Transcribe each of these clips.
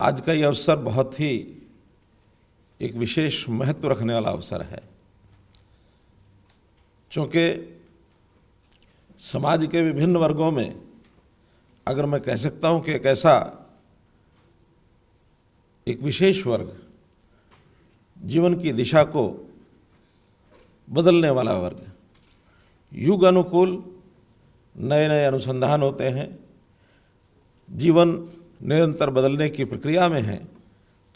आज का ये अवसर बहुत ही एक विशेष महत्व रखने वाला अवसर है, क्योंकि समाज के विभिन्न वर्गों में अगर मैं कह सकता हूं कि एक ऐसा एक विशेष वर्ग, जीवन की दिशा को बदलने वाला वर्ग, युग अनुकूल नए नए अनुसंधान होते हैं, जीवन निरंतर बदलने की प्रक्रिया में है,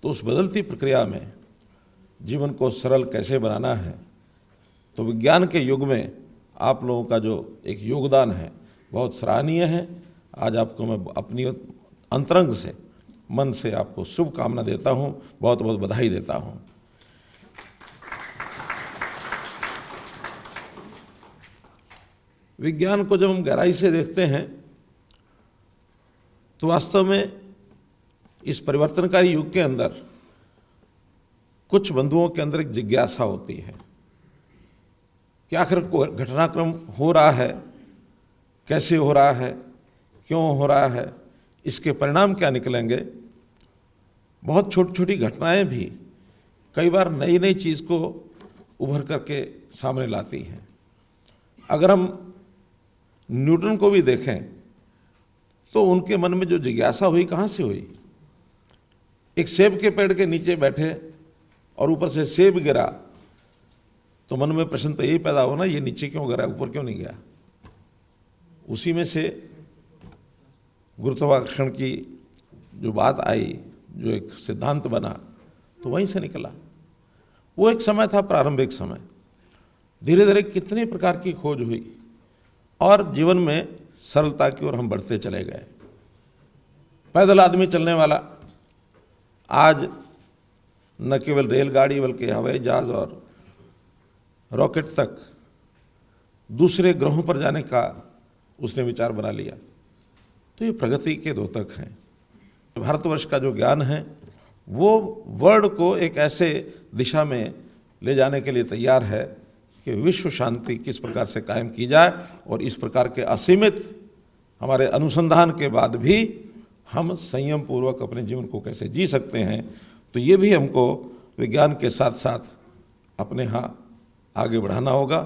तो उस बदलती प्रक्रिया में जीवन को सरल कैसे बनाना है, तो विज्ञान के युग में आप लोगों का जो एक योगदान है बहुत सराहनीय है। आज आपको मैं अपनी अंतरंग से, मन से आपको शुभकामना देता हूँ, बहुत बहुत बधाई देता हूँ। विज्ञान को जब हम गहराई से देखते हैं तो वास्तव में इस परिवर्तनकारी युग के अंदर कुछ बंधुओं के अंदर एक जिज्ञासा होती है कि आखिर घटनाक्रम हो रहा है, कैसे हो रहा है, क्यों हो रहा है, इसके परिणाम क्या निकलेंगे। बहुत छोटी छोटी घटनाएं भी कई बार नई नई चीज़ को उभर करके सामने लाती हैं। अगर हम न्यूटन को भी देखें तो उनके मन में जो जिज्ञासा हुई कहाँ से हुई। एक सेब के पेड़ के नीचे बैठे और ऊपर से सेब गिरा तो मन में प्रश्न तो यही पैदा हो ना, ये नीचे क्यों गिरा, ऊपर क्यों नहीं गया। उसी में से गुरुत्वाकर्षण की जो बात आई, जो एक सिद्धांत बना, तो वहीं से निकला। वो एक समय था, प्रारंभिक समय। धीरे धीरे कितने प्रकार की खोज हुई और जीवन में सरलता की ओर हम बढ़ते चले गए। पैदल आदमी चलने वाला आज न केवल रेलगाड़ी बल्कि हवाई जहाज और रॉकेट तक दूसरे ग्रहों पर जाने का उसने विचार बना लिया। तो ये प्रगति के द्योतक हैं। भारतवर्ष का जो ज्ञान है वो वर्ल्ड को एक ऐसे दिशा में ले जाने के लिए तैयार है कि विश्व शांति किस प्रकार से कायम की जाए और इस प्रकार के असीमित हमारे अनुसंधान के बाद भी हम संयम पूर्वक अपने जीवन को कैसे जी सकते हैं। तो ये भी हमको विज्ञान के साथ साथ अपने यहाँ आगे बढ़ाना होगा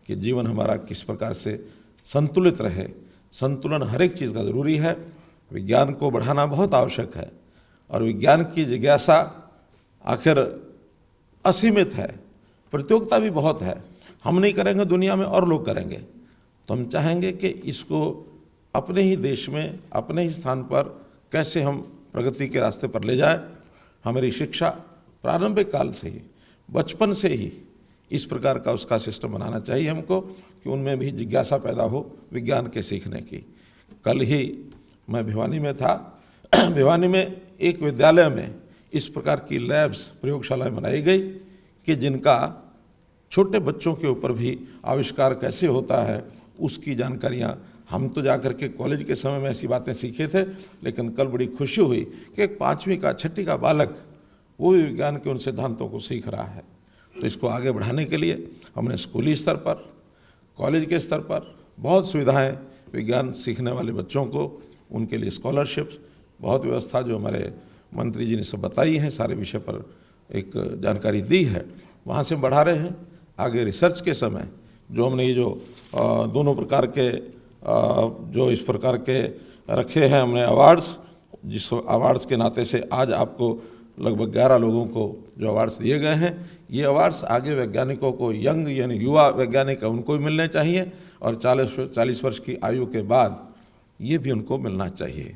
कि जीवन हमारा किस प्रकार से संतुलित रहे। संतुलन हर एक चीज़ का ज़रूरी है। विज्ञान को बढ़ाना बहुत आवश्यक है और विज्ञान की जिज्ञासा आखिर असीमित है, प्रतियोगिता भी बहुत है। हम नहीं करेंगे, दुनिया में और लोग करेंगे। तो हम चाहेंगे कि इसको अपने ही देश में, अपने ही स्थान पर कैसे हम प्रगति के रास्ते पर ले जाए। हमारी शिक्षा प्रारंभिक काल से ही, बचपन से ही इस प्रकार का उसका सिस्टम बनाना चाहिए हमको कि उनमें भी जिज्ञासा पैदा हो विज्ञान के सीखने की। कल ही मैं भिवानी में था। भिवानी में एक विद्यालय में इस प्रकार की लैब्स, प्रयोगशालाएं बनाई गई कि जिनका छोटे बच्चों के ऊपर भी आविष्कार कैसे होता है उसकी जानकारियां। हम तो जाकर के कॉलेज के समय में ऐसी बातें सीखे थे, लेकिन कल बड़ी खुशी हुई कि एक 5वीं का 6ठी का बालक वो भी विज्ञान के उन सिद्धांतों को सीख रहा है। तो इसको आगे बढ़ाने के लिए हमने स्कूली स्तर पर, कॉलेज के स्तर पर बहुत सुविधाएं विज्ञान सीखने वाले बच्चों को, उनके लिए स्कॉलरशिप्स, बहुत व्यवस्था जो हमारे मंत्री जी ने सब बताई हैं, सारे विषय पर एक जानकारी दी है, वहाँ से बढ़ा रहे हैं। आगे रिसर्च के समय जो हमने ये जो दोनों प्रकार के जो इस प्रकार के रखे हैं हमने अवार्ड्स, जिस अवार्ड्स के नाते से आज आपको लगभग 11 लोगों को जो अवार्ड्स दिए गए हैं, ये अवार्ड्स आगे वैज्ञानिकों को, यंग यानी युवा वैज्ञानिक उनको भी मिलने चाहिए और 40 वर्ष की आयु के बाद ये भी उनको मिलना चाहिए।